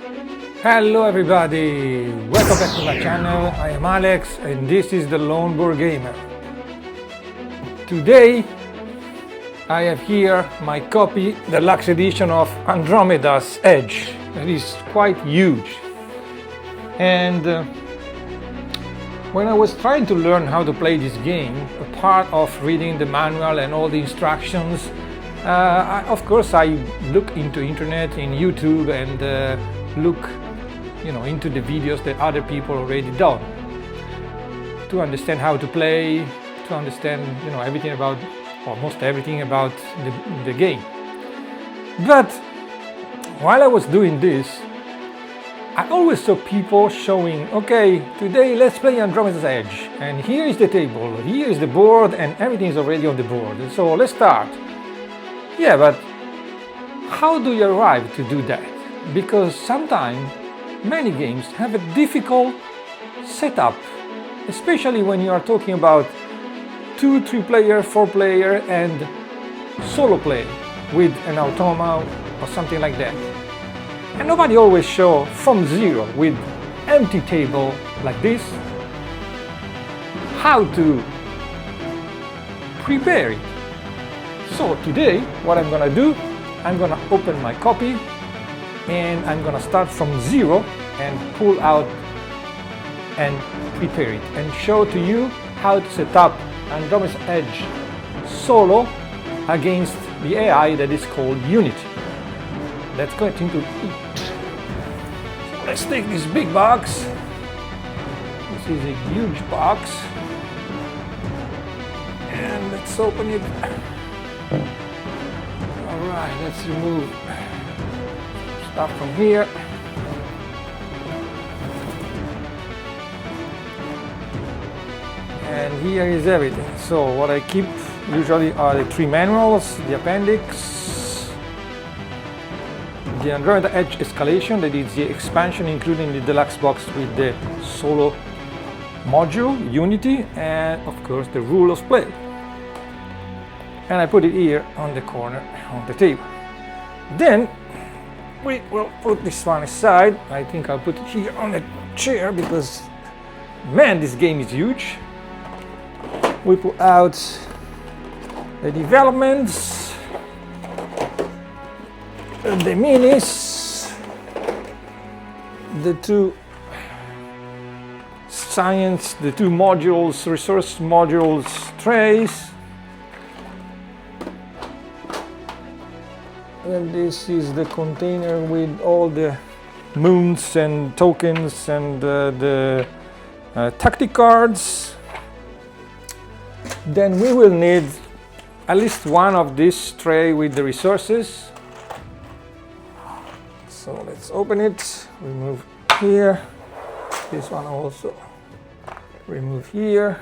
Hello everybody, welcome back to my channel. I am Alex and this is the Lone Board Gamer. Today I have here my copy, the Deluxe edition of Andromeda's Edge. It is quite huge. And when I was trying to learn how to play this game, apart of reading the manual and all the instructions, of course I look into internet, in YouTube, and look into the videos that other people already done to understand how to play, to understand everything about, almost everything about the game. But while I was doing this, I always saw people showing, okay, today let's play Andromeda's Edge, and here is the table, here is the board, and everything is already on the board, so let's start. Yeah, but how do you arrive to do that? Because sometimes many games have a difficult setup, especially when you are talking about 2, 3 player, 4 player and solo play with an automa or something like that. And nobody always show from zero with empty table like this how to prepare it. So today what I'm gonna do, I'm gonna open my copy and I'm gonna start from zero and pull out and prepare it and show to you how to set up Andromeda's Edge solo against the AI that is called Unity. Let's get into it. So let's take this big box. This is a huge box and let's open it. All right, let's remove stuff from here. And here is everything. So what I keep usually are the 3 manuals, the appendix, the Andromeda Edge Escalation, that is the expansion including the deluxe box with the solo module, Unity, and of course the rule of play. And I put it here on the corner of the table. Then we will put this one aside. I think I'll put it here on a chair because, man, this game is huge. We put out the developments, the minis, the 2 science, the 2 modules, resource modules, trays. And this is the container with all the moons and tokens and the tactic cards. Then we will need at least one of this tray with the resources. So let's open it, remove here, this one also remove here.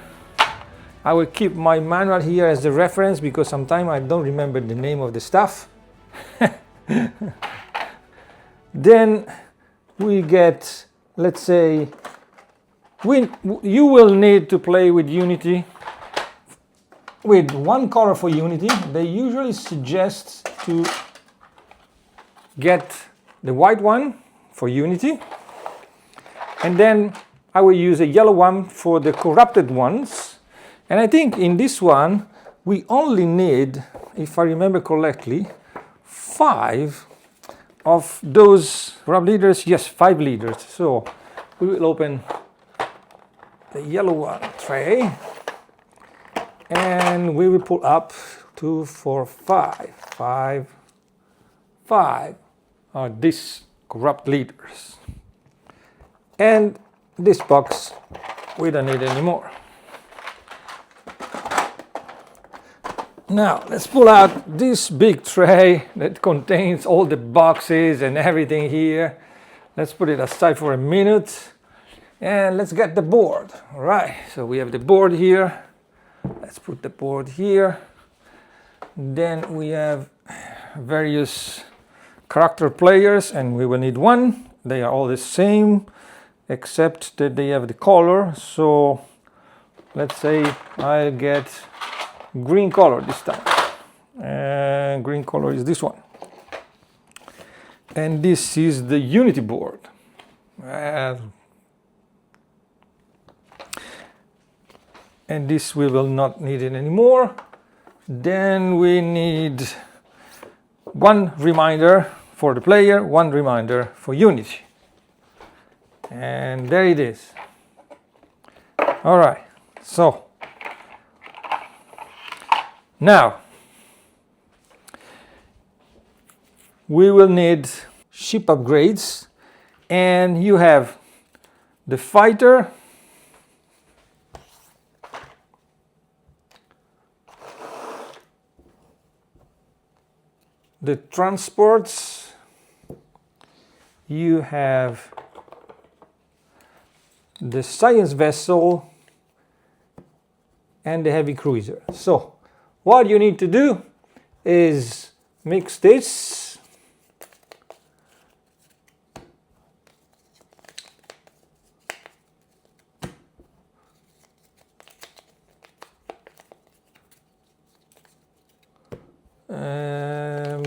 I will keep my manual here as the reference because sometimes I don't remember the name of the stuff. Then we get, let's say, you will need to play with Unity with 1 color for Unity. They usually suggest to get the white one for Unity, and then I will use a yellow one for the corrupted ones. And I think in this one we only need, if I remember correctly, 5 of those corrupt leaders. Yes, 5 leaders. So we will open the yellow one tray and we will pull up 2, 4, 5 are these corrupt leaders. And this box we don't need anymore. Now let's pull out this big tray that contains all the boxes and everything here. Let's put it aside for a minute and let's get the board. All right, so we have the board here. Let's put the board here. Then we have various character players and we will need 1. They are all the same except that they have the color. So let's say I'll get green color this time. And green color is this one. And this is the Unity board. And this we will not need it anymore. Then we need one reminder for the player, one reminder for Unity. And there it is. All right, so now we will need ship upgrades, and you have the fighter, the transports, you have the science vessel, and the heavy cruiser. So what you need to do is mix this,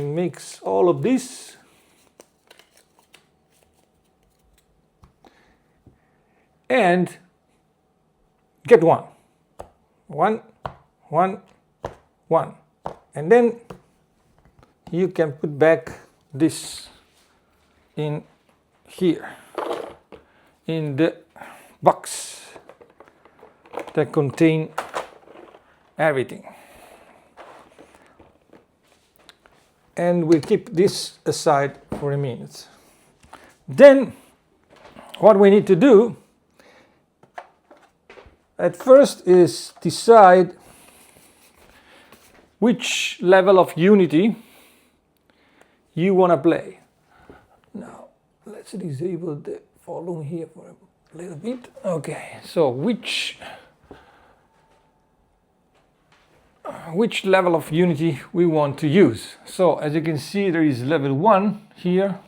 mix all of this, and get one, and then you can put back this in here in the box that contain everything. And we'll keep this aside for a minute. Then what we need to do at first is decide which level of Unity you want to play. Now let's disable the volume here for a little bit. Okay, so which level of Unity we want to use. So as you can see, there is level 1 here,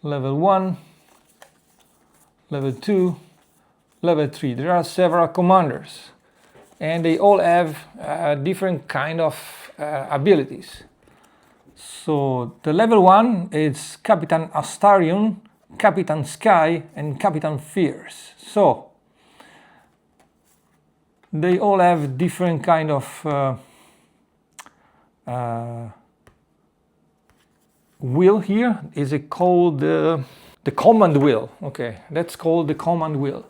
level 1, level 2, level 3. There are several commanders, and they all have different kind of abilities. So the level 1 is Captain Astarion, Captain Sky, and Captain Fierce. So they all have different kind of wheel here. Is it called the command wheel? Okay, that's called the command wheel.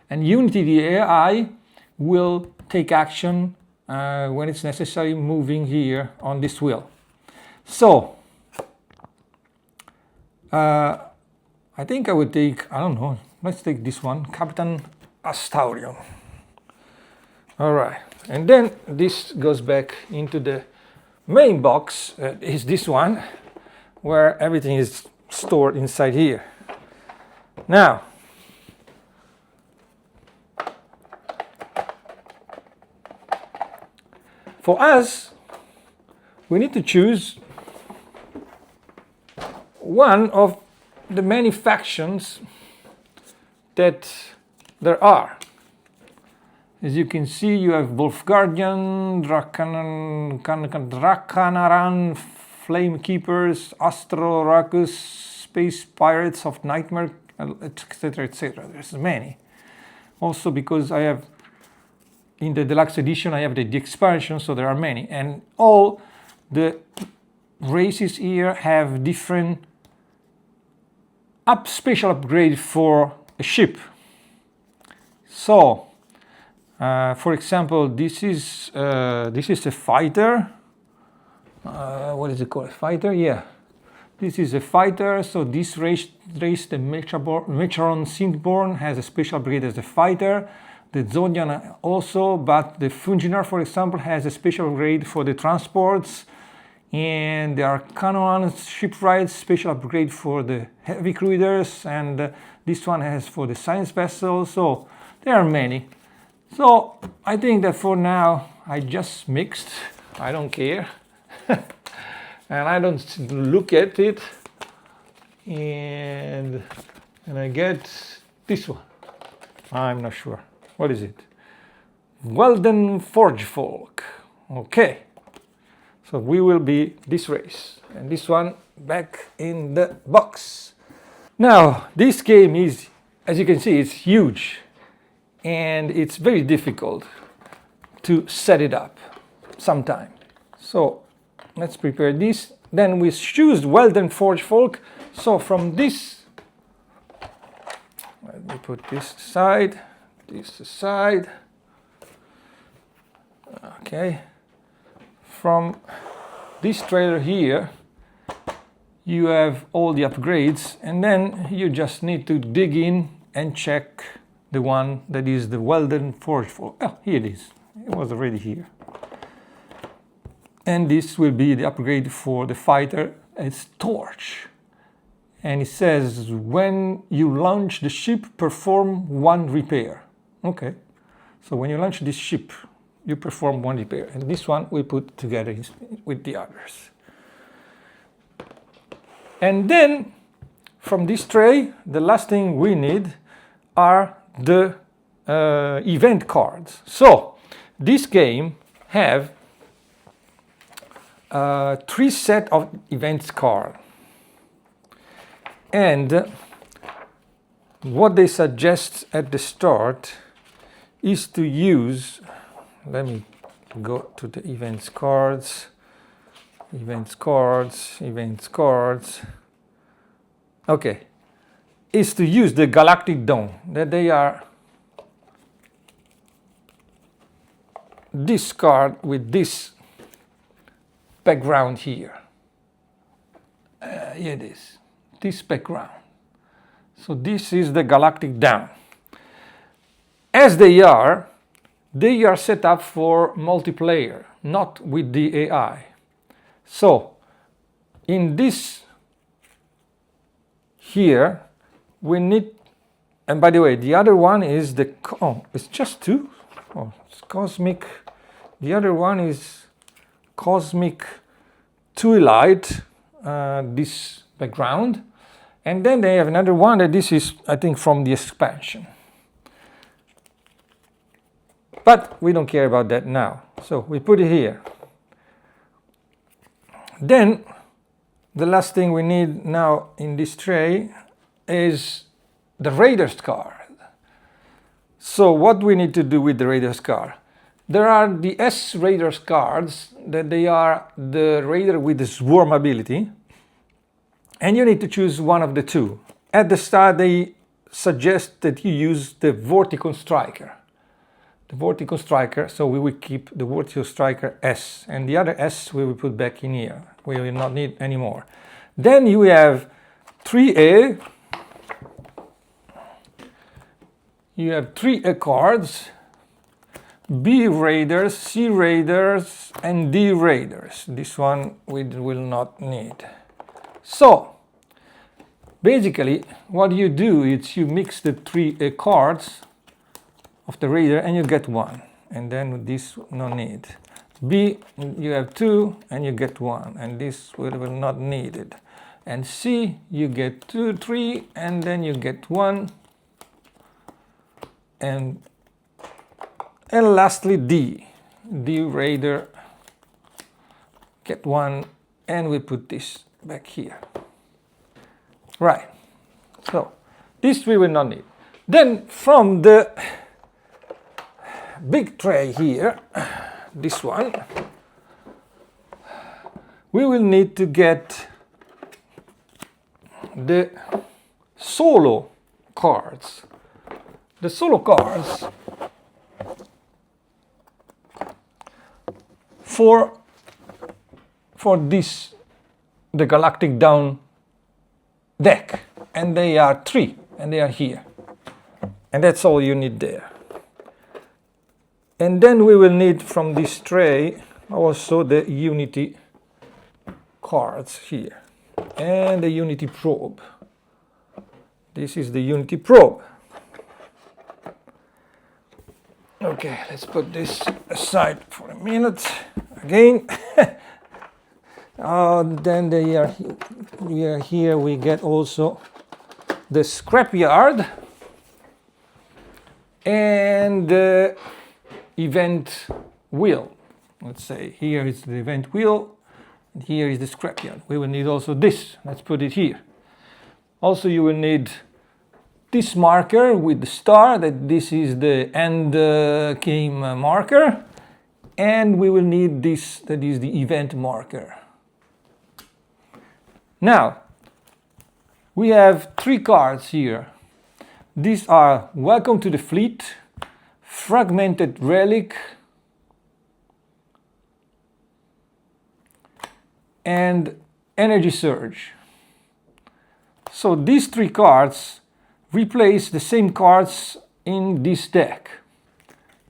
And Unity, the AI, will take action when it's necessary, moving here on this wheel. So I think I would take, I don't know, let's take this one, Captain Astarion. All right, and then this goes back into the main box, is this one, where everything is stored inside here. Now, for us, we need to choose one of the many factions that there are. As you can see, you have Wolfguardian, Dracanaran, Flame Keepers, Astro Racus, Space Pirates of Nightmare, etc., etc. There's many. Also because I have, in the Deluxe edition, I have the expansion, so there are many. And all the races here have different special upgrade for a ship. So, for example, this is a fighter. What is it called? Fighter? Yeah. This is a fighter. So this race, the Metron Synthborn, has a special upgrade as a fighter. The Zodian also, but the Funginar, for example, has a special upgrade for the transports. And there are Canoan shipwrights, special upgrade for the heavy cruisers, and this one has for the science vessel. So there are many. So I think that for now I just mixed. I don't care, and I don't look at it. And I get this one. I'm not sure. What is it? Weldon Forgefolk. Okay. So we will be this race, and this one back in the box. Now, this game is, as you can see, it's huge and it's very difficult to set it up sometime. So let's prepare this. Then we choose Weldon Forge Folk. So from this, let me put this aside, this aside. Okay. From this trailer here, you have all the upgrades, and then you just need to dig in and check the one that is the Weldon Forge Folk. Oh, here it is. It was already here. And this will be the upgrade for the fighter as Torch. And it says, when you launch the ship, perform 1 repair. Okay. So when you launch this ship, you perform 1 repair. And this one we put together with the others. And then from this tray, the last thing we need are the event cards. So this game have 3 set of events card. And what they suggest at the start is to use, let me go to the events cards. Okay, is to use the galactic dome, that they are this card with this background here. Here it is, this background. So this is the galactic dome. As they are set up for multiplayer, not with the AI. So in this here we need, and by the way, the other one is the, it's just 2. Oh, it's cosmic. The other one is cosmic twilight, this background. And then they have another one that this is, I think, from the expansion. But we don't care about that now. So we put it here. Then the last thing we need now in this tray is the Raider's card. So what we need to do with the Raider's card? There are the S Raider's cards, that they are the Raider with the swarm ability. And you need to choose one of the 2. At the start they suggest that you use the Vortical Striker. The Vortical Striker, so we will keep the Vortical Striker S, and the other S we will put back in here. We will not need anymore. Then you have 3A. You have 3A cards, B Raiders, C Raiders, and D Raiders. This one we will not need. So basically what you do is you mix the 3A cards of the Raider and you get 1, and then this no need. B, you have 2 and you get 1, and this will not need it. And C, you get 2, 3, and then you get 1, and lastly D Raider, get 1, and we put this back here. Right, so this we will not need. Then from the big tray here, this one, we will need to get the solo cards. The solo cards for this, the Galactic Dawn deck, and they are 3, and they are here, and that's all you need there. And then we will need from this tray also the Unity cards here, and the Unity probe. This is the Unity probe. Okay, let's put this aside for a minute again. Then here we get also the scrapyard and the event wheel. Let's say here is the event wheel, And here is the scrapyard. We will need also this. Let's put it here. Also, you will need this marker with the star, that this is the end game marker. And we will need this, that is the event marker. Now, we have 3 cards here. These are Welcome to the Fleet, Fragmented Relic, and Energy Surge. So these 3 cards replace the same cards in this deck.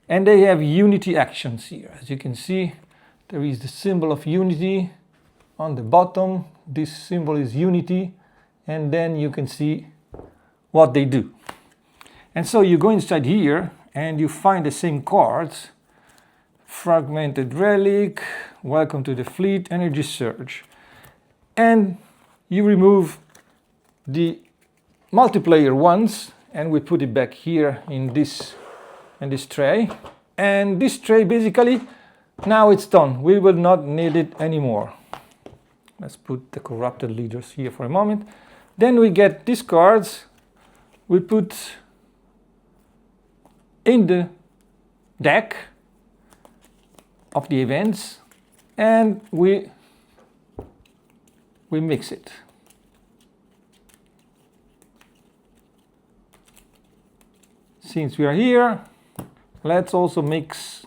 And they have unity actions here. As you can see, there is the symbol of unity on the bottom. This symbol is unity. And then you can see what they do. And so you go inside here and you find the same cards. Fragmented Relic, Welcome to the Fleet, Energy Surge. And you remove the multiplayer ones and we put it back here in this tray. And this tray basically, now it's done. We will not need it anymore. Let's put the corrupted leaders here for a moment. Then we get these cards. We put in the deck of the events and we mix it. Since we are here, let's also mix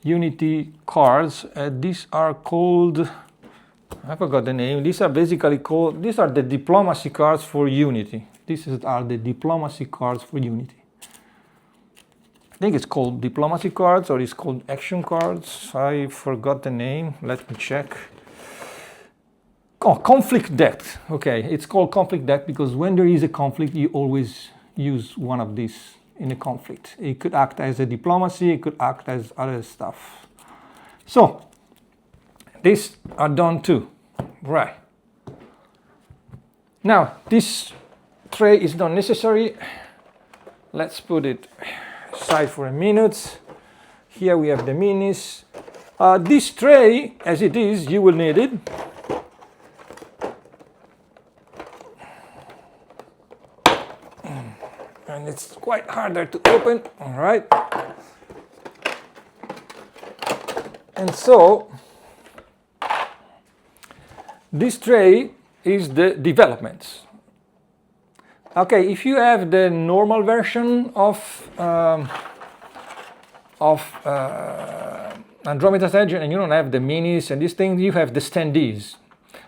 unity cards. These are called, I forgot the name. These are basically called, these are the diplomacy cards for unity. These are the diplomacy cards for unity. I think it's called diplomacy cards or it's called action cards. I forgot the name. Let me check. Oh, conflict deck. Okay, it's called conflict deck because when there is a conflict, you always use one of these in a conflict. It could act as a diplomacy, it could act as other stuff. So, these are done too. Right. Now, this tray is not necessary. Let's put it aside for a minute. Here we have the minis. This tray, as it is, you will need it. And it's quite harder to open, all right? And so, this tray is the developments. Okay, if you have the normal version of Andromeda's Edge and you don't have the minis and these things, you have the standees.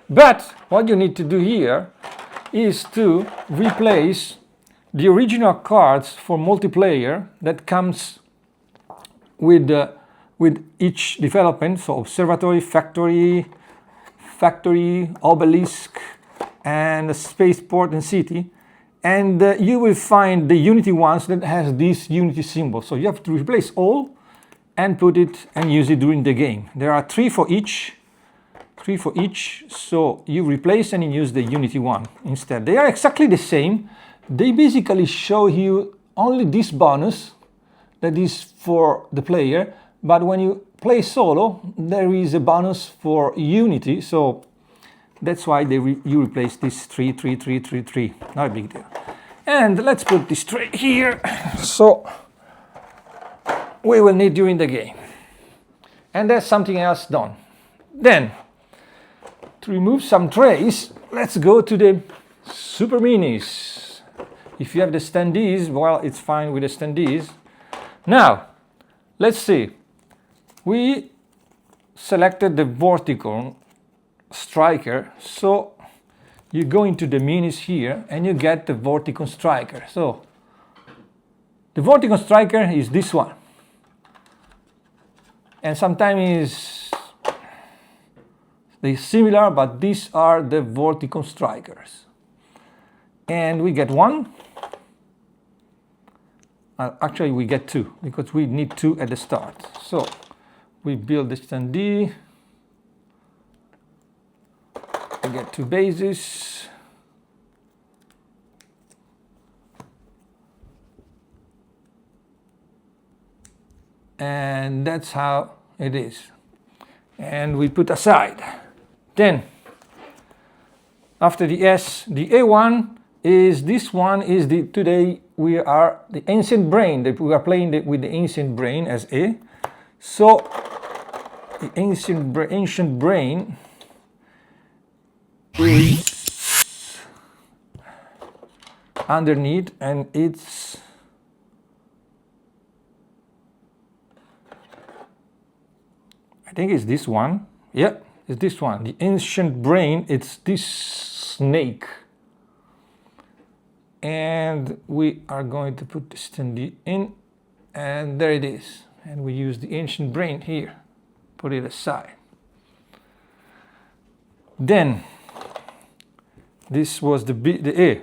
But what you need to do here is to replace the original cards for multiplayer that comes with each development, so observatory, factory, obelisk, and spaceport and city. And you will find the Unity ones that has this Unity symbol. So you have to replace all and put it and use it during the game. There are 3 for each. So you replace and you use the Unity one instead. They are exactly the same. They basically show you only this bonus that is for the player, but when you play solo, there is a bonus for Unity, so that's why you replace this 3, 3, 3, 3, 3. Not a big deal. And let's put this tray here, so we will need during the game. And there's something else done. Then, to remove some trays, let's go to the Super Minis. If you have the standees, well, it's fine with the standees. Now, let's see. We selected the vertical striker, so you go into the minis here and you get the vertical striker. So, the vertical striker is this one. And sometimes they're similar, but these are the vertical strikers. And we get 1. Actually, we get 2 because we need 2 at the start. So we build the standee. We get 2 bases. And that's how it is. And we put aside. Then, after the S, the A1 is, this one is the, today we are the ancient brain, that we are playing with the ancient brain as A. So, the ancient brain is underneath, and it's I think it's this one. Yeah, it's this one. The ancient brain, it's this snake. And we are going to put the standee in, and there it is. And we use the ancient brain here. Put it aside. Then this was the A.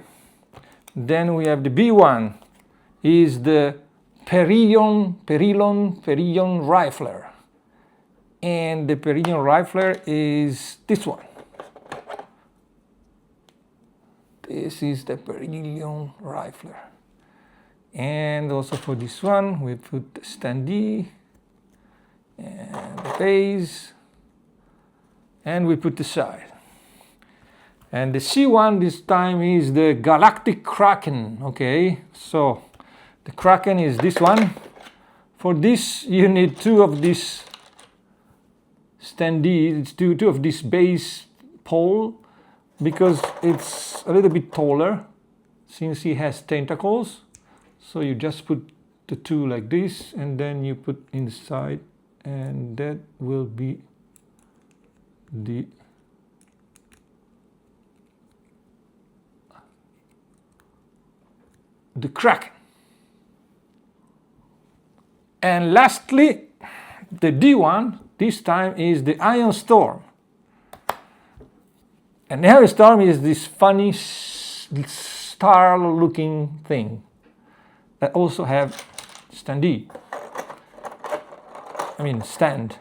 Then we have the B1, is the Perillon Rifler. And the Perillon Rifler is this one. This is the Perillon Rifler. And also for this one, we put the standee and the base, and we put the side. And the C1 this time is the Galactic Kraken. Okay, so the Kraken is this one. For this, you need two of these standee, it's two of this base pole, because it's a little bit taller since he has tentacles. So you just put the two like this, and then you put inside, and that will be the Kraken. And lastly, the D1 this time is the Ion Storm. And the Ion Storm is this funny star-looking thing that also have standee. I mean stand.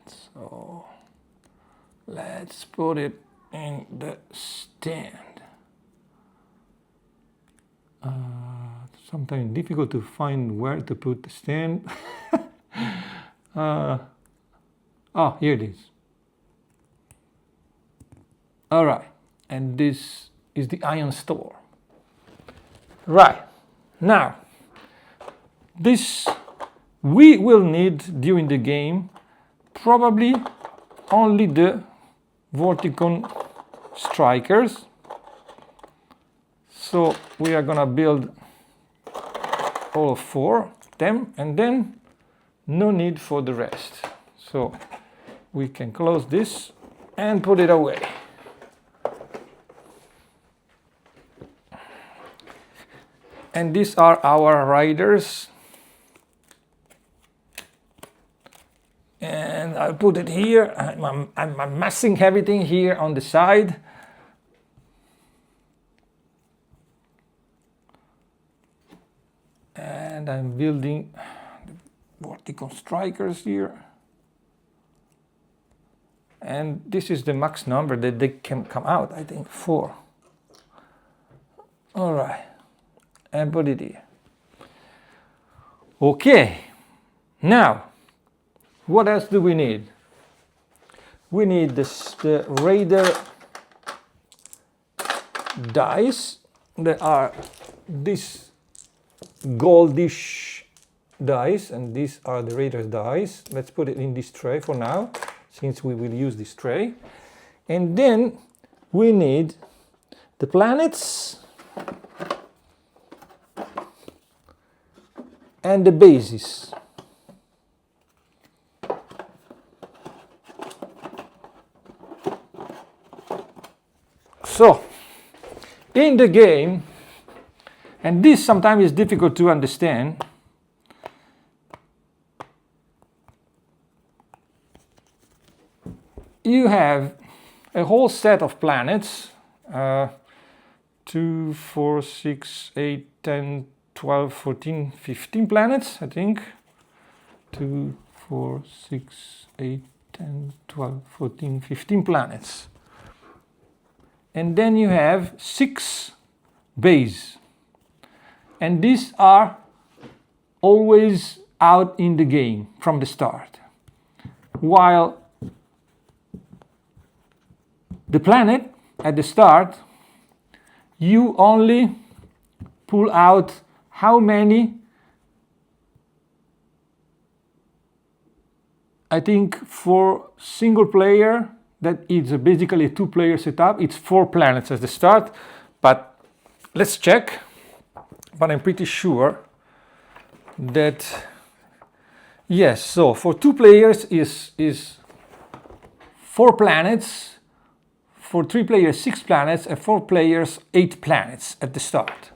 So let's put it in the stand. Sometimes difficult to find where to put the stand. Oh, here it is. All right, and this is the Ion Storm. Right, now, this we will need during the game probably only the Vorticon strikers. So we are gonna build all four of them, and then no need for the rest. So we can close this and put it away. And these are our riders. And I'll put it here. I'm massing everything here on the side. And I'm building the Vorticon strikers here. And this is the max number that they can come out, I think 4. All right, and put it here. Okay, now, what else do we need? We need the Raider dice. There are this goldish dice, and these are the Raider's dice. Let's put it in this tray for now, since we will use this tray. And then we need the planets and the bases. So, in the game, and this sometimes is difficult to understand, you have a whole set of planets, 2, 4, 6, 8, 10, 12, 14, 15 planets, I think. 2, 4, 6, 8, 10, 12, 14, 15 planets. And then you have 6 bases. and these are always out in the game from the start, while the planet at the start, you only pull out how many? I think for single player, that is basically a 2-player setup, it's 4 planets at the start, but let's check. But I'm pretty sure that yes, so for 2 players is 4 planets, for 3 players 6 planets, and 4 players 8 planets at the start.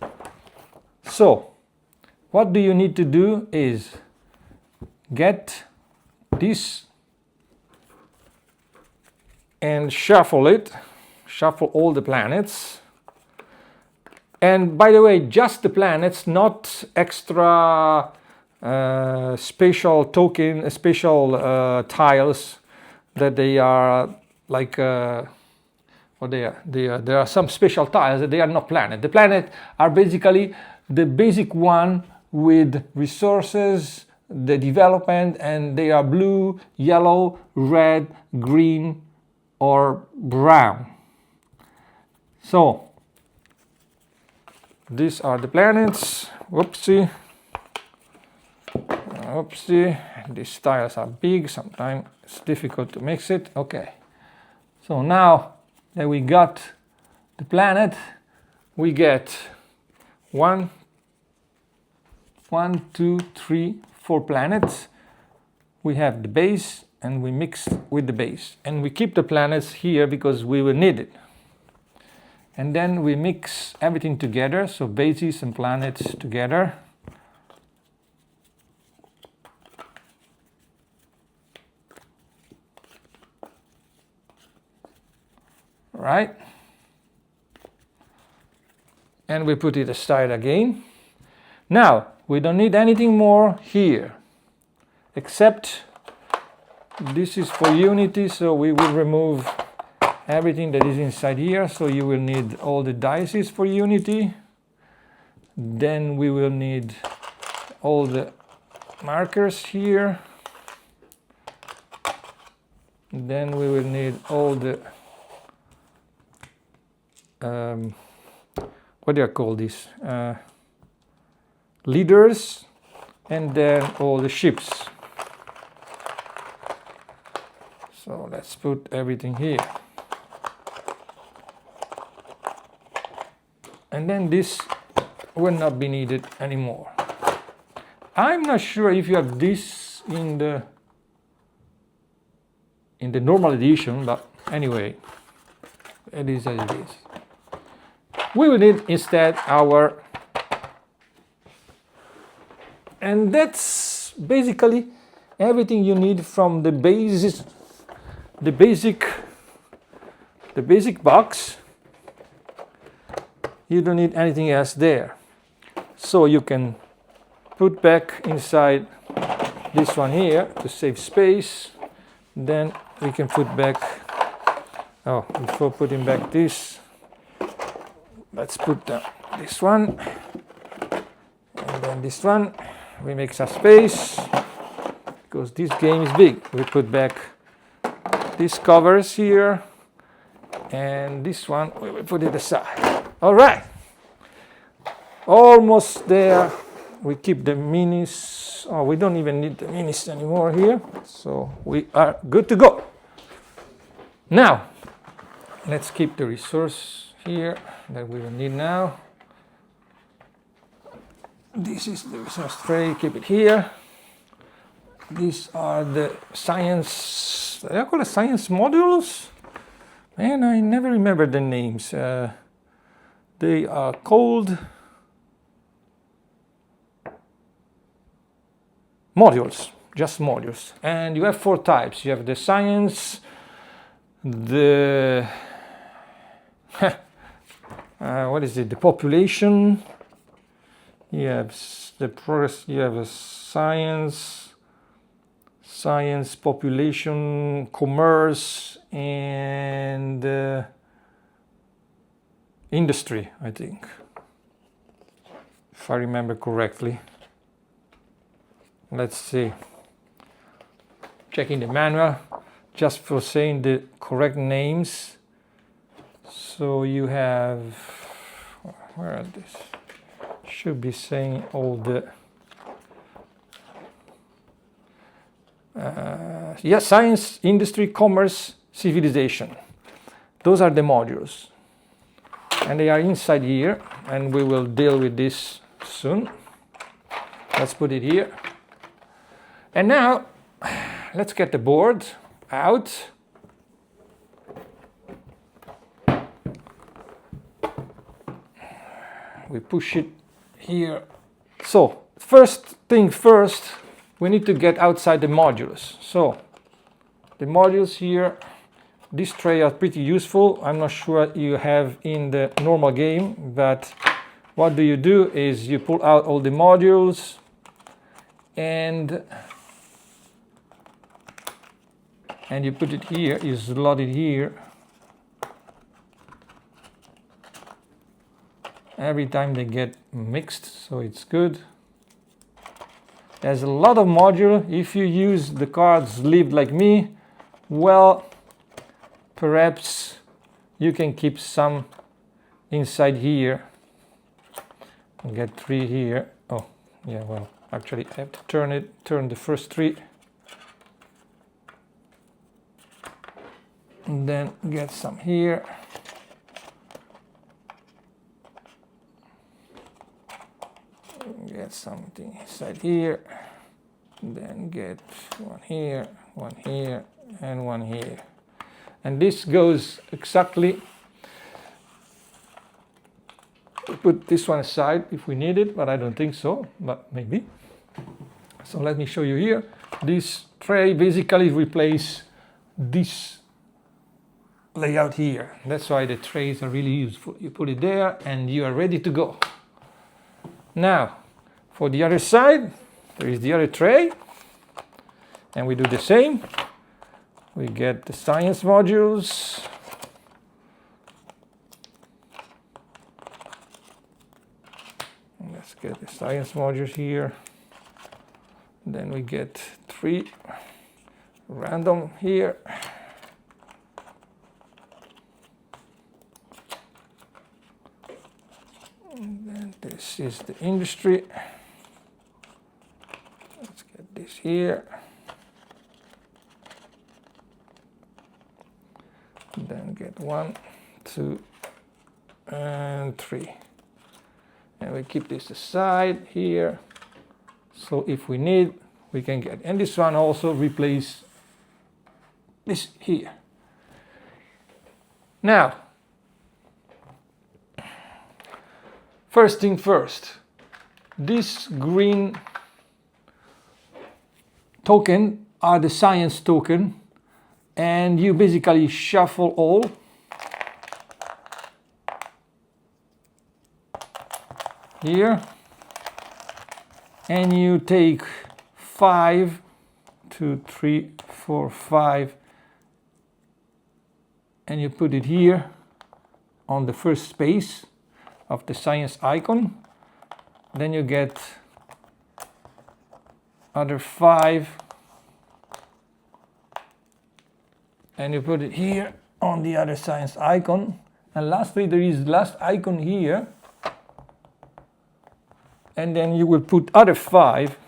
So what do you need to do is get this and shuffle it, shuffle all the planets. And by the way, just the planets, not extra special token, special tiles that they are like, what they are. There are some special tiles that they are not planet. The planet are basically the basic one with resources, the development, and they are blue, yellow, red, green, or brown. So these are the planets. Whoopsie. Oopsie, these tiles are big, sometimes it's difficult to mix it. Okay, so now that we got the planet, we get 1, 2, 3, 4 planets. We have the base and we mix with the base, and we keep the planets here because we will need it. And then we mix everything together, so bases and planets together. Right, and we put it aside again. Now we don't need anything more here, except this is for Unity, so we will remove everything that is inside here. So you will need all the dices for Unity, then we will need all the markers here, then we will need all the what do you call these? Leaders, and then all the ships. So let's put everything here. And then this will not be needed anymore. I'm not sure if you have this in the normal edition, but anyway, it is as it is. We will need instead our, and that's basically everything you need from the basis, the basic box. You don't need anything else there. So you can put back inside this one here to save space. Then we can put back, oh, before putting back this, let's put this one, and then this one. We make some space, because this game is big. We put back these covers here, and this one, we will put it aside. All right, almost there. We keep the minis. Oh, we don't even need the minis anymore here, so we are good to go. Now, let's keep the resource here that we will need now. This is the resource tray, keep it here. These are the science, I call it science modules. Man, I never remember the names. They are called modules, just modules. And you have 4 types. You have the science, the what is it? The population. You have the progress. You have a science, population, commerce, and industry, I think. if I remember correctly. Let's see. Checking the manual just for saying the correct names. So you have, where are these? Should be saying all the science, industry, commerce, civilization. Those are the modules, and they are inside here, and we will deal with this soon. Let's put it here. And now let's get the board out. We push it here. So first thing first, we need to get outside the modules. So the modules here, these trays are pretty useful. I'm not sure you have in the normal game, but what do? Is you pull out all the modules and you put it here, you slot it here. Every time they get mixed, so it's good. There's a lot of module. If you use the cards sleeved like me, well, perhaps you can keep some inside here. I'll get 3 here. Oh, yeah, well, actually I have to turn the first 3. And then get some here. Get something inside here, then get one here, and one here. And this goes exactly, we put this one aside if we need it, but I don't think so, but maybe. So let me show you here. This tray basically replaces this layout here. That's why the trays are really useful. You put it there and you are ready to go. Now, for the other side, there is the other tray, and we do the same. We get the science modules. Let's get the science modules here. Then we get 3 random here. And then this is the industry. Let's get this here. Then get 1, 2, and 3. And we keep this aside here. So if we need, we can get. And this one also replace this here. Now, first thing first, this green token are the science token, and you basically shuffle all. Here, and you take 5, 2, 3, 4, 5, and you put it here on the first space of the science icon. Then you get other 5, and you put it here on the other science icon. And lastly, there is last icon here, and then you will put other 5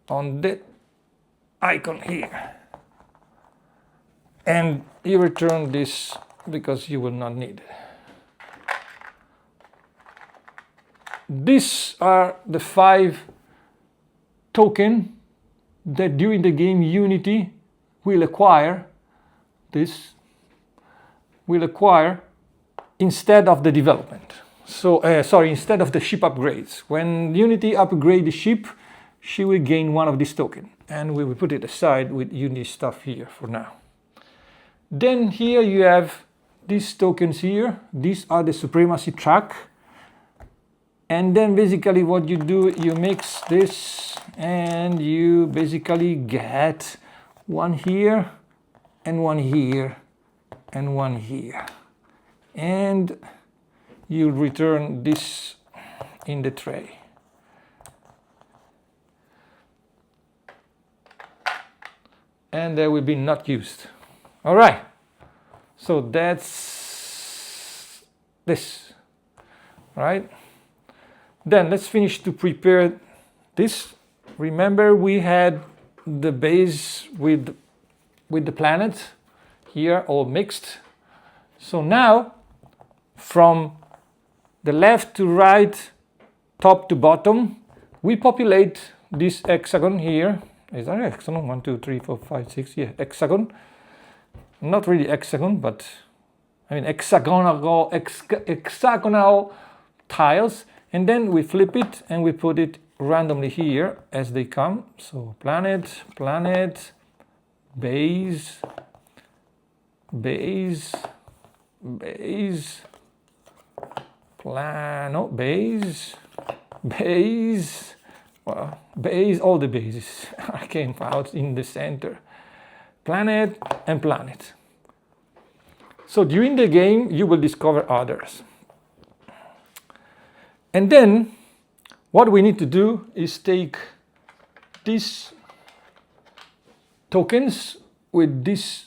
on that icon here, and you return this because you will not need it. These are the 5 tokens that during the game Unity will acquire. This will acquire instead of the development. So, instead of the ship upgrades. When Unity upgrade the ship, she will gain 1 of these tokens. And we will put it aside with Unity stuff here for now. Then here you have these tokens here. These are the supremacy track. And then basically what you do, you mix this and you basically get 1 here and 1 here and 1 here. And you'll return this in the tray. And they will be not used. All right, so that's this, right? Then let's finish to prepare this. Remember, we had the base with the planet here all mixed. So now from the left to right, top to bottom, we populate this hexagon here. Is that an hexagon? 1, 2, 3, 4, 5, 6. Yeah, hexagon. Not really hexagon, but I mean hexagonal tiles. And then we flip it and we put it randomly here as they come. So planet, planet, base, base, base, base, base. Well, base, all the bases came out in the center. Planet and planet. So during the game, you will discover others. And then, what we need to do is take these tokens with this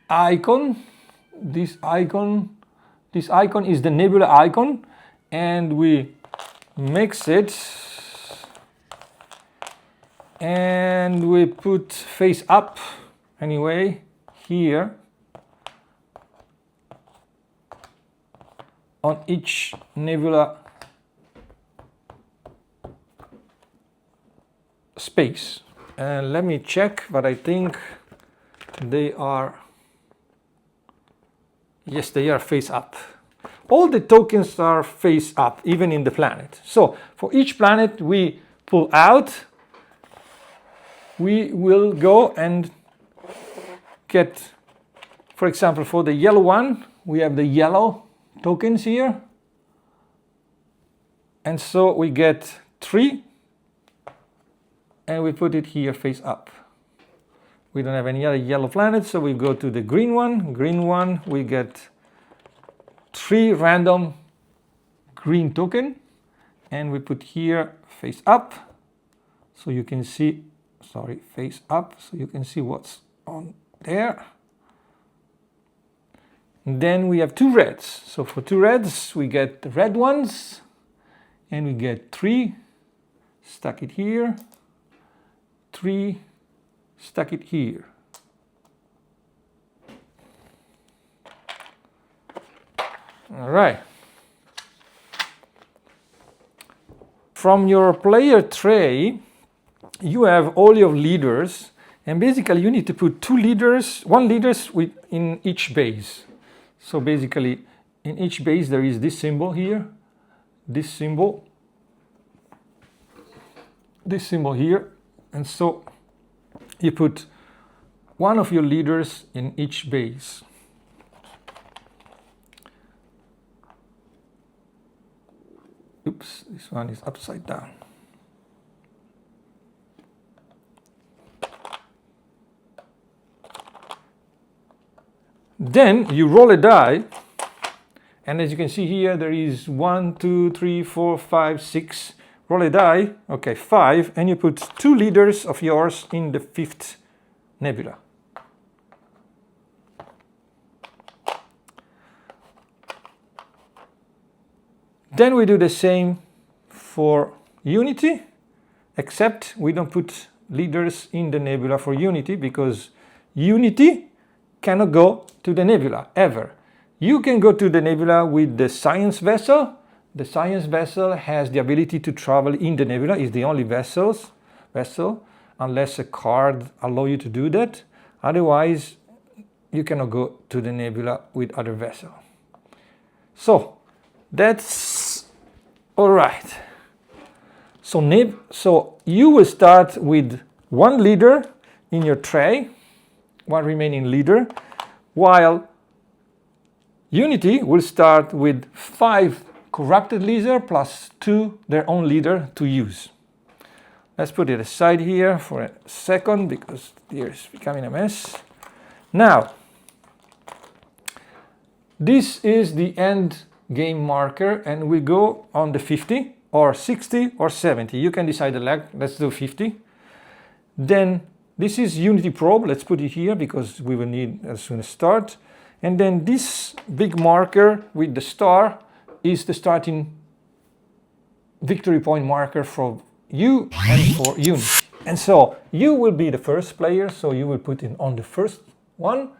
icon. This icon is the nebula icon, and we mix it. And we put face up anyway here on each nebula space. And let me check, but I think they are, yes, they are face up. All the tokens are face up, even in the planet. So for each planet we pull out, we will go and get, for example, for the yellow one, we have the yellow tokens here. And so we get 3 and we put it here face up. We don't have any other yellow planets, so we go to the green one. Green one, we get 3 random green token and we put here face up. So you can see, sorry, face up, so you can see what's on there. And then we have 2 reds. So for 2 reds, we get the red ones, and we get 3, stuck it here, 3, stuck it here. All right. From your player tray, you have all your leaders, and basically you need to put 2 leaders, 1 leaders in each base. So basically in each base there is this symbol here, this symbol here, and so you put one of your leaders in each base. Oops, this one is upside down. Then you roll a die, and as you can see here, there is 1, 2, 3, 4, 5, 6. Roll a die, okay, 5, and you put 2 leaders of yours in the 5th nebula. Then we do the same for Unity, except we don't put leaders in the nebula for Unity, because Unity cannot go to the nebula ever. You can go to the nebula with the science vessel. The science vessel has the ability to travel in the nebula. It's the only vessel, unless a card allows you to do that. Otherwise, you cannot go to the nebula with other vessel. So that's all right. So you will start with 1 leader in your tray, 1 remaining leader, while Unity will start with 5 corrupted leader plus 2 their own leader to use. Let's put it aside here for a second because here is becoming a mess. Now, this is the end game marker, and we go on the 50 or 60 or 70. You can decide the lag. Let's do 50. Then this is Unity probe. Let's put it here because we will need as soon as start. And then this big marker with the star is the starting victory point marker for you and for Unity. And so you will be the first player, so you will put it on the first one.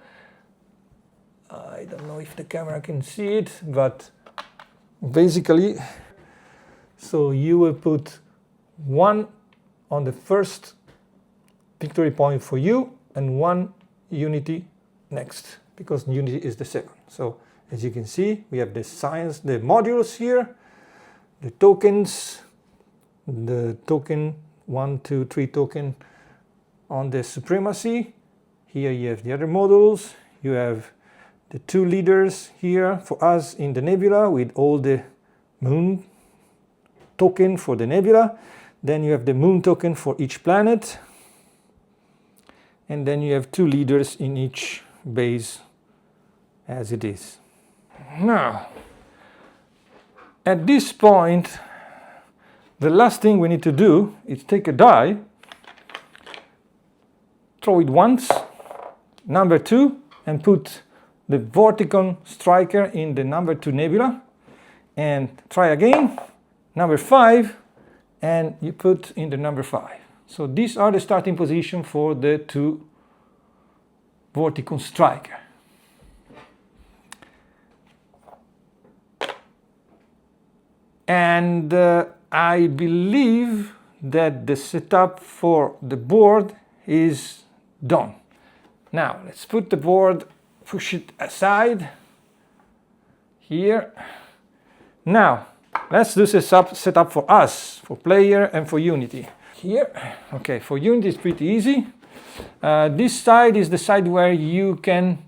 I don't know if the camera can see it, but basically, so you will put 1 on the first victory point for you and 1 Unity next, because Unity is the second. So as you can see, we have the science, the modules here, the tokens, the token 1, 2, 3 token on the supremacy. Here you have the other modules. You have the 2 leaders here for us in the nebula with all the moon token for the nebula. Then you have the moon token for each planet. And then you have 2 leaders in each base as it is. Now, at this point, the last thing we need to do is take a die, throw it once, number 2, and put the Vorticon striker in the number 2 nebula, and try again, number 5, and you put in the number 5. So these are the starting position for the 2 Vorticon striker. And I believe that the setup for the board is done. Now let's put the board, push it aside here. Now let's do setup for us, for player and for Unity. Here, okay, for Unity it's pretty easy. This side is the side where you can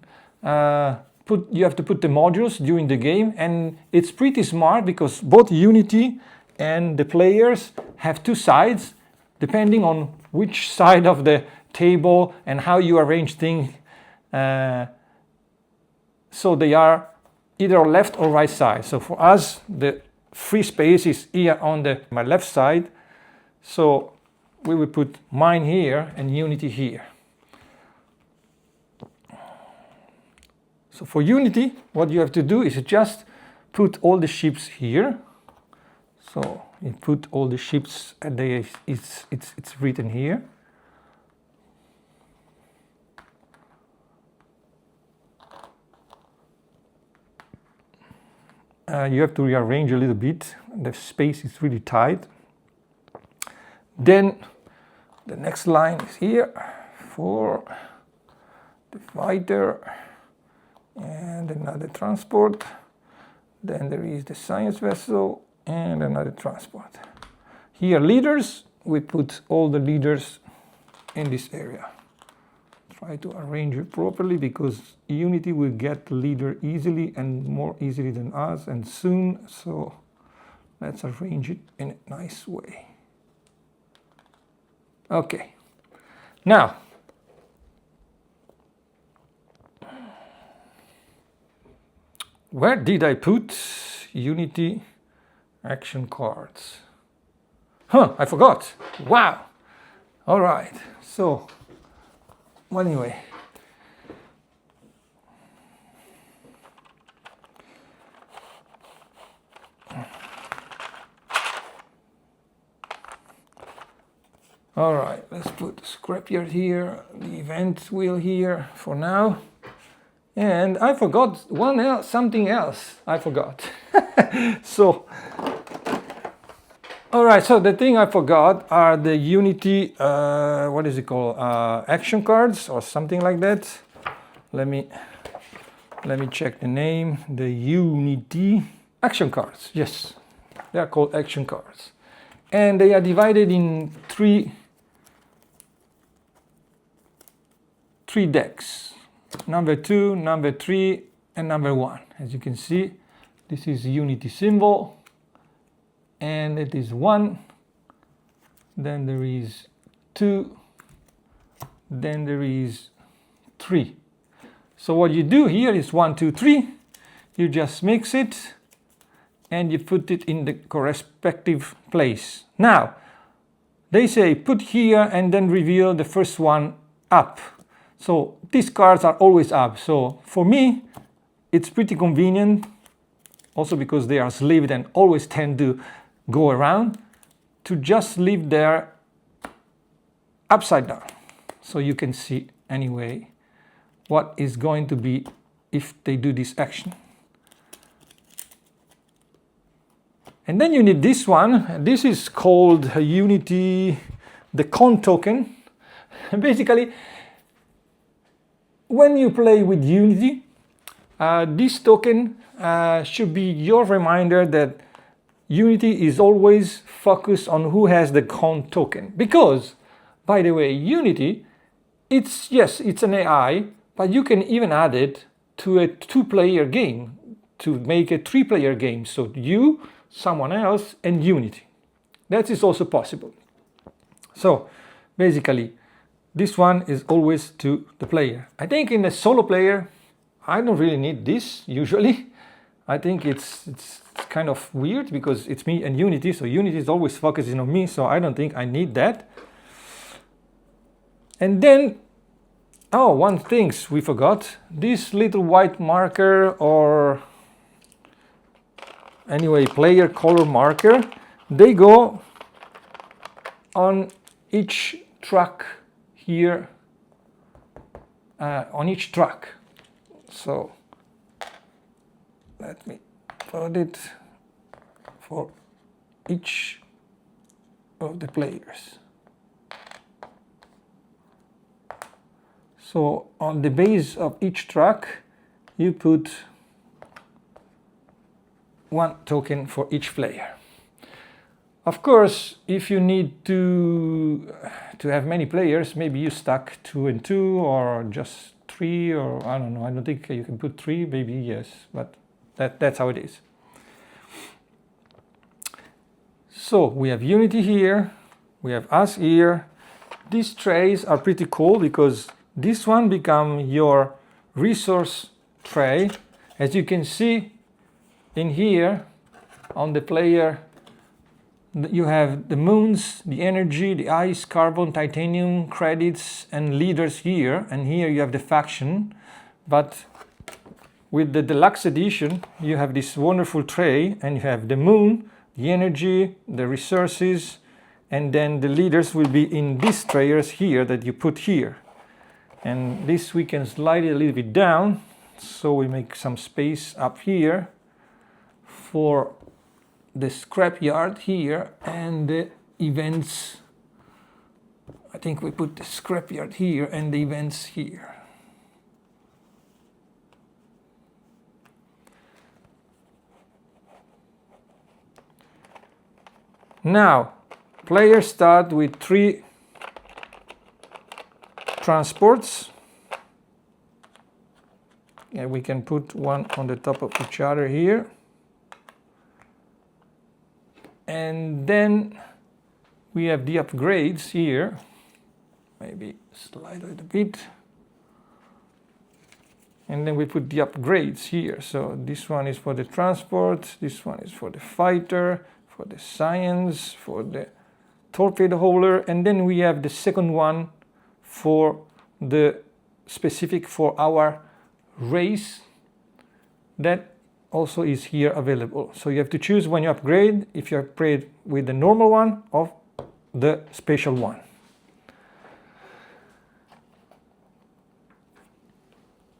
you have to put the modules during the game, and it's pretty smart because both Unity and the players have 2 sides depending on which side of the table and how you arrange things. So they are either left or right side. So for us, the free space is here on my left side. So we will put mine here and Unity here. So for Unity, what you have to do is just put all the ships here. So you put all the ships, and it's written here. You have to rearrange a little bit. The space is really tight. Then the next line is here for the fighter and another transport. Then there is the science vessel and another transport. Here leaders, we put all the leaders in this area. Try to arrange it properly because Unity will get the leader easily and more easily than us and soon. So let's arrange it in a nice way. Okay, now where did I put Unity action cards? I forgot. Wow. All right. So, well, anyway. All right, let's put the scrapyard here, the event wheel here for now. And I forgot something else I forgot. So, all right, so the thing I forgot are the Unity, what is it called? Action cards or something like that. Let me check the name. The Unity action cards. Yes, they are called action cards. And they are divided in three decks. Number 2, number 3, and number 1. As you can see, this is Unity symbol, and it is 1. Then there is 2. Then there is 3. So what you do here is 1, 2, 3. You just mix it, and you put it in the correspective place. Now, they say put here and then reveal the first one up. So these cards are always up. So for me, it's pretty convenient, also because they are sleeved and always tend to go around, to just leave there upside down. So you can see anyway what is going to be if they do this action. And then you need this one. This is called Unity, the con token. Basically, when you play with Unity, this token should be your reminder that Unity is always focused on who has the con token. Because, by the way, Unity, it's an AI, but you can even add it to a 2-player game to make a 3-player game. So you, someone else, and Unity. That is also possible. So basically, this one is always to the player. I think in a solo player, I don't really need this usually. I think it's kind of weird because it's me and Unity, so Unity is always focusing on me, so I don't think I need that. And then, oh, one thing we forgot, this little white marker, or anyway, player color marker, they go on each track here, on each track. So let me put it for each of the players. So on the base of each track, you put one token for each player. Of course, if you need to have many players, maybe you stack 2 and 2, or just 3, or I don't know. I don't think you can put 3, maybe yes, but that's how it is. So we have Unity here, we have us here. These trays are pretty cool because this one becomes your resource tray. As you can see in here on the player, you have the moons, the energy, the ice, carbon, titanium, credits, and leaders here. And here you have the faction. But with the Deluxe edition, you have this wonderful tray, and you have the moon, the energy, the resources, and then the leaders will be in these trays here that you put here. And this we can slide it a little bit down, so we make some space up here for the scrapyard here and the events. I think we put the scrapyard here and the events here. Now, players start with 3 transports. And we can put one on the top of each other here. And then we have the upgrades here. Maybe slide it a bit. And then we put the upgrades here. So this one is for the transport, this one is for the fighter, for the science, for the torpedo holder, and then we have the second one for the specific for our race that also is here available. So you have to choose when you upgrade, if you upgrade with the normal one or the special one.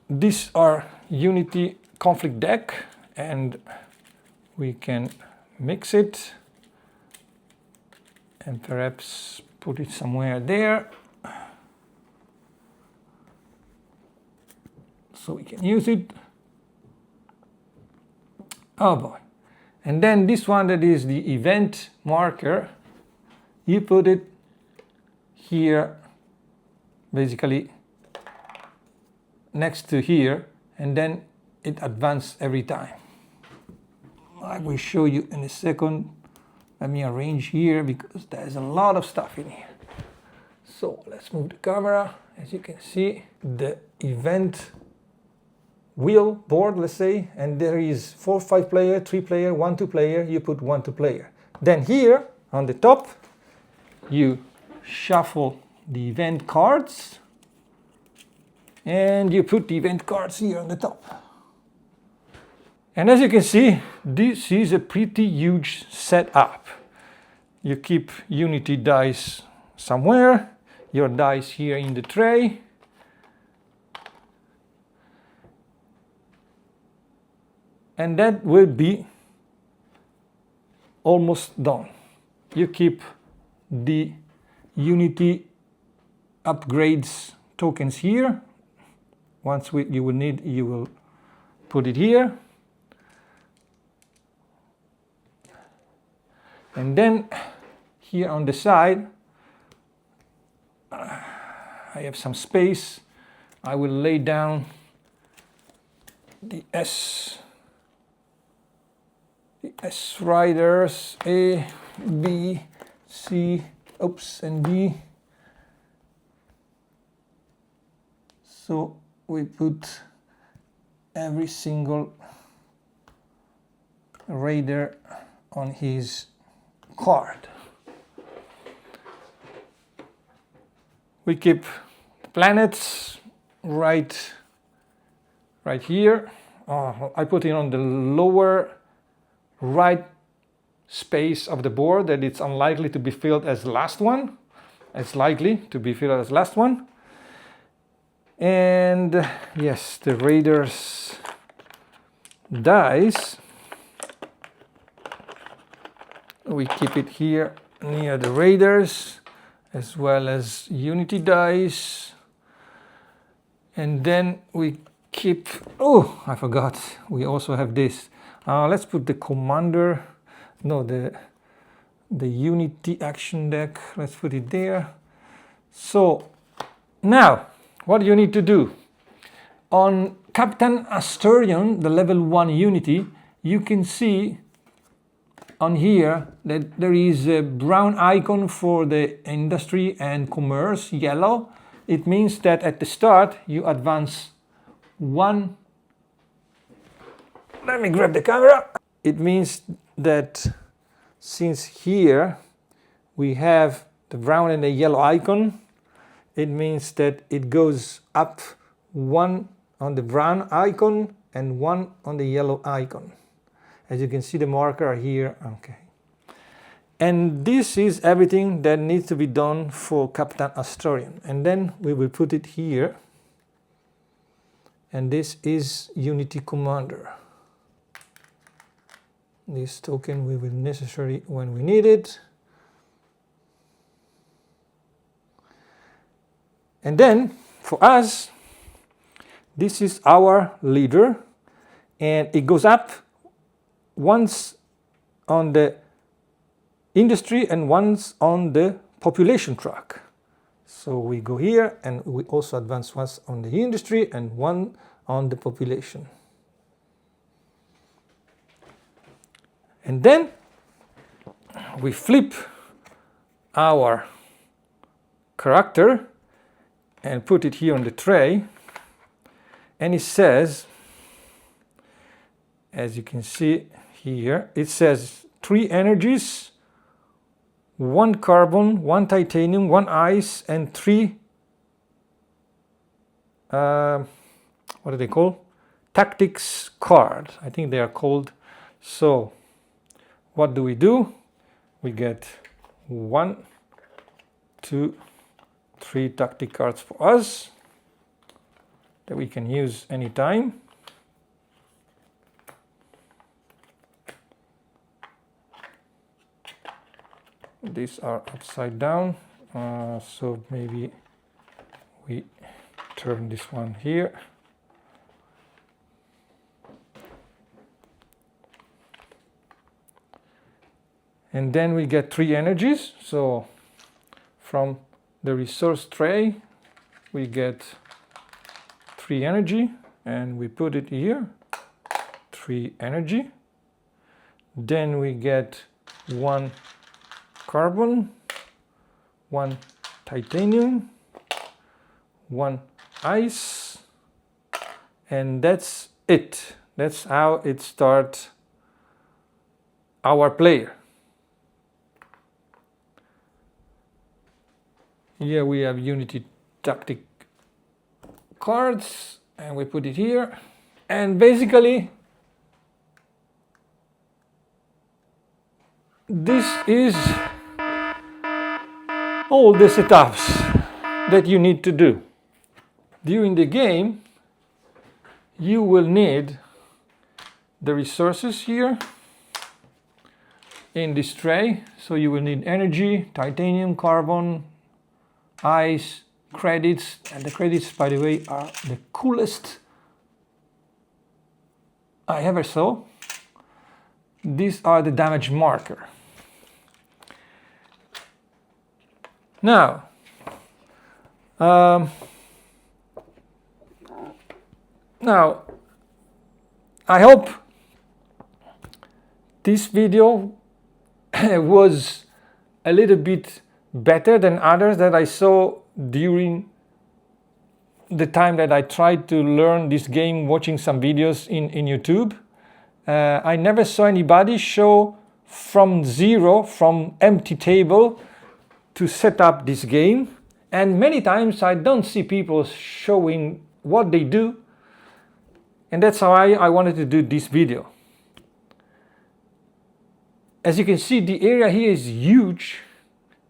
These are Unity conflict deck, and we can mix it and perhaps put it somewhere there so we can use it. Oh boy. And then this one that is the event marker, you put it here, basically next to here, and then it advances every time. I will show you in a second. Let me arrange here because there's a lot of stuff in here. So let's move the camera. As you can see, the event wheel board, let's say, and there is 4, 5 player, 3 player, 1, 2 player, you put 1, 2 player. Then here on the top, you shuffle the event cards and you put the event cards here on the top. And as you can see, this is a pretty huge setup. You keep Unity dice somewhere, your dice here in the tray. And that will be almost done. You keep the Unity upgrades tokens here. Once you will need, you will put it here. And then here on the side, I have some space. I will lay down the S riders A, B, C, oops, and D. So we put every single raider on his card. We keep the planets right here. I put it on the lower right space of the board, that it's unlikely to be filled as the last one. It's likely to be filled as last one. And yes, the Raiders dice, we keep it here near the Raiders, as well as Unity dice. And then we keep, oh, I forgot, we also have this. Let's put the Commander, no, the Unity action deck, let's put it there. So now, what do you need to do? On Captain Astorion, the level 1 Unity, you can see on here that there is a brown icon for the industry and commerce, yellow. It means that at the start you advance one. Let me grab the camera. It means that since here we have the brown and the yellow icon, it means that it goes up one on the brown icon and one on the yellow icon. As you can see, the marker are here. Okay. And this is everything that needs to be done for Captain Astorion. And then we will put it here. And this is Unity Commander. This token we will necessary when we need it. And then for us, this is our leader, and it goes up once on the industry and once on the population track. So we go here and we also advance once on the industry and one on the population. And then we flip our character and put it here on the tray, and it says, as you can see here, it says 3 energies, 1 carbon, 1 titanium, 1 ice, and 3 what are they called? Tactics cards, I think they are called. So what do? We get 1, 2, 3 tactic cards for us that we can use anytime. These are upside down, so maybe we turn this one here. And then we get 3 energies. So from the resource tray, we get 3 energy, and we put it here, 3 energy. Then we get 1 carbon, 1 titanium, 1 ice, And that's it. That's how it starts our player. Here we have Unity tactic cards, and we put it here. And basically, this is all the setups that you need to do. During the game, you will need the resources here in this tray. So you will need energy, titanium, carbon, ice, credits, and the credits, by the way, are the coolest I ever saw. These are the damage marker. Now, I hope this video was a little bit better than others that I saw during the time that I tried to learn this game watching some videos in YouTube. I never saw anybody show from zero, from empty table, to set up this game. And many times I don't see people showing what they do. And that's how I wanted to do this video. As you can see, the area here is huge.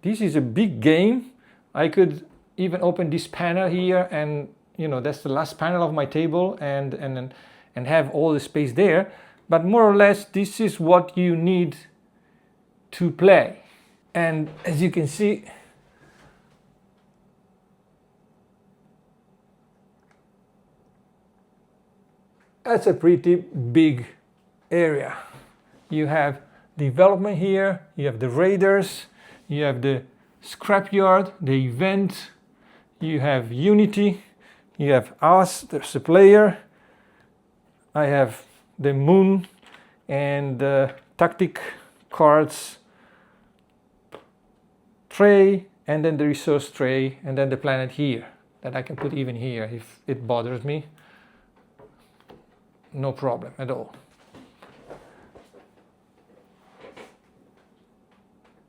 This is a big game. I could even open this panel here, and that's the last panel of my table, and have all the space there. But more or less, this is what you need to play. And as you can see, that's a pretty big area. You have development here, you have the raiders, you have the scrapyard, the event, you have Unity, you have us, there's a player, I have the moon and the tactic cards tray, and then the resource tray, and then the planet here that I can put even here if it bothers me. No problem at all.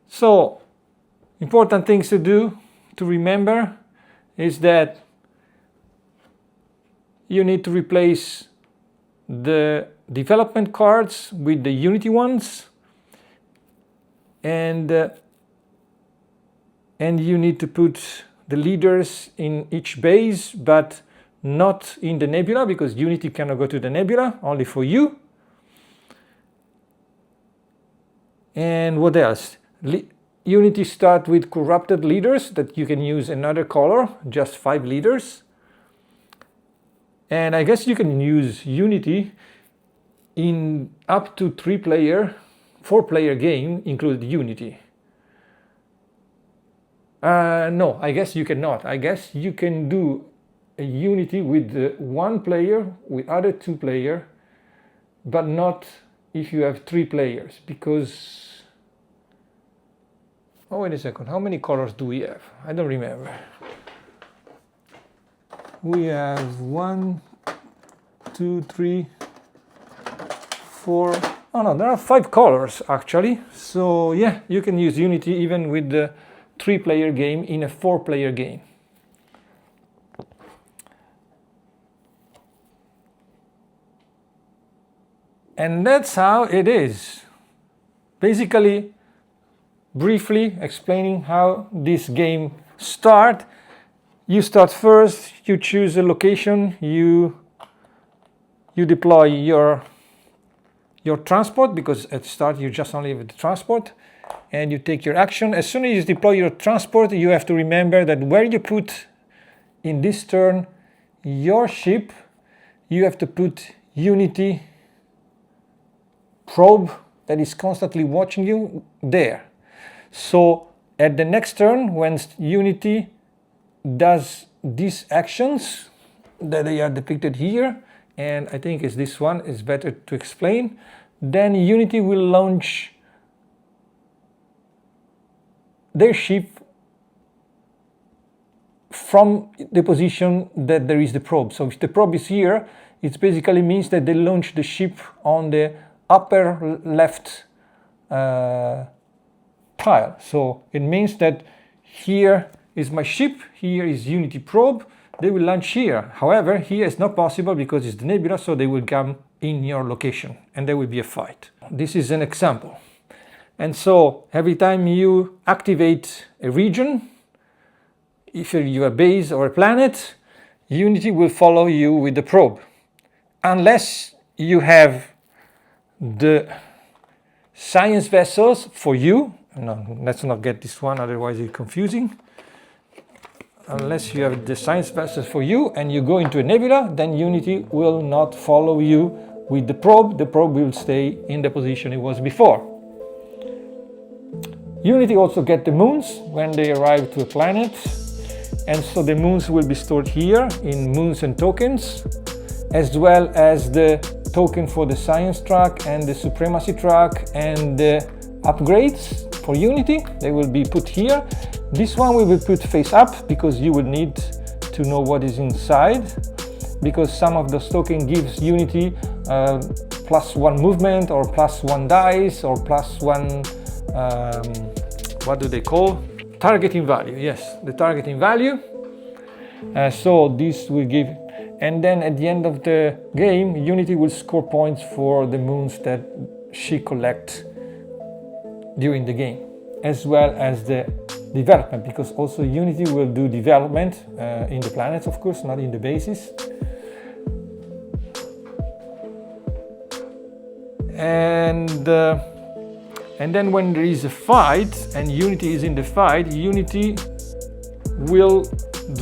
So, important things to do, to remember, is that you need to replace the development cards with the Unity ones, and you need to put the leaders in each base, but not in the nebula, because Unity cannot go to the nebula, only for you. And what else? Unity start with corrupted leaders that you can use another color, just 5 leaders. And I guess you can use Unity in up to 4-player game, including Unity. No, I guess you cannot. I guess you can do a Unity with 1 player, with other 2 players, but not if you have 3 players, because... Oh, wait a second, how many colors do we have? I don't remember. We have 1, 2, 3, 4... Oh no, there are 5 colors actually. So yeah, you can use Unity even with the 3-player game in a 4-player game. And that's how it is. Basically, briefly explaining how this game starts. You start first, you choose a location, you deploy your transport, because at the start you just only have the transport, and you take your action. As soon as you deploy your transport, you have to remember that where you put in this turn your ship, you have to put Unity probe that is constantly watching you there. So at the next turn, when Unity does these actions that they are depicted here, and I think is this one is better to explain, then Unity will launch their ship from the position that there is the probe. So if the probe is here, it basically means that they launch the ship on the upper left tile. So it means that here is my ship, here is Unity probe, they will launch here. However, here is not possible because it's the nebula, so they will come in your location and there will be a fight. This is an example. And so every time you activate a region, if you're a base or a planet, Unity will follow you with the probe. Unless you have the science vessels for you. No, let's not get this one, otherwise it's confusing. Unless you have the science vessels for you and you go into a nebula, then Unity will not follow you with the probe. The probe will stay in the position it was before. Unity also get the moons when they arrive to a planet. And so the moons will be stored here in moons and tokens, as well as the token for the science track and the supremacy track and the upgrades for Unity. They will be put here. This one we will put face up because you will need to know what is inside, because some of those tokens gives Unity +1 movement or +1 dice or +1 what do they call? Targeting value. Yes, the targeting value. So this will give, and then at the end of the game Unity will score points for the moons that she collects during the game, as well as the development, because also Unity will do development in the planets, of course, not in the bases. And then when there is a fight and Unity is in the fight, Unity will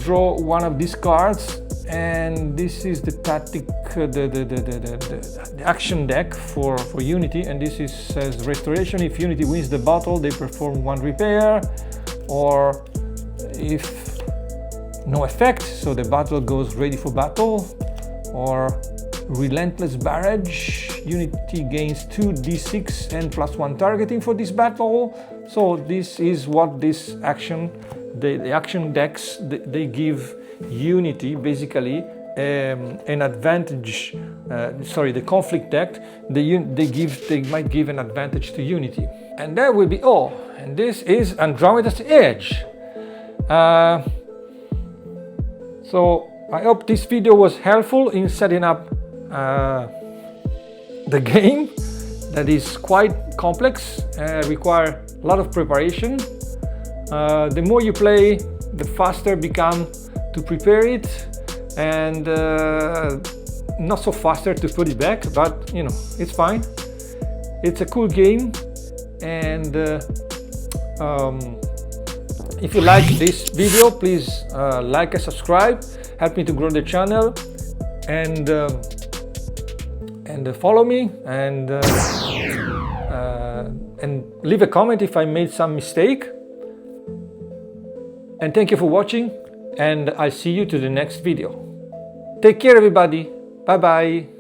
draw one of these cards, and this is the tactic, the action deck for Unity, and this is says restoration. If Unity wins the battle, they perform 1 repair, or if no effect, so the battle goes ready for battle, or relentless barrage. Unity gains 2d6 and +1 targeting for this battle. So this is what this action, the action decks, they give Unity basically an advantage. The conflict deck, they might give an advantage to Unity. And that will be all. And this is Andromeda's Edge. So I hope this video was helpful in setting up the game that is quite complex, require a lot of preparation. The more you play, the faster become to prepare it, and not so faster to put it back, but you know, it's fine. It's a cool game, and if you like this video, please like and subscribe, help me to grow the channel, and follow me, and leave a comment if I made some mistake. And thank you for watching, and I'll see you to the next video. Take care, everybody. Bye bye.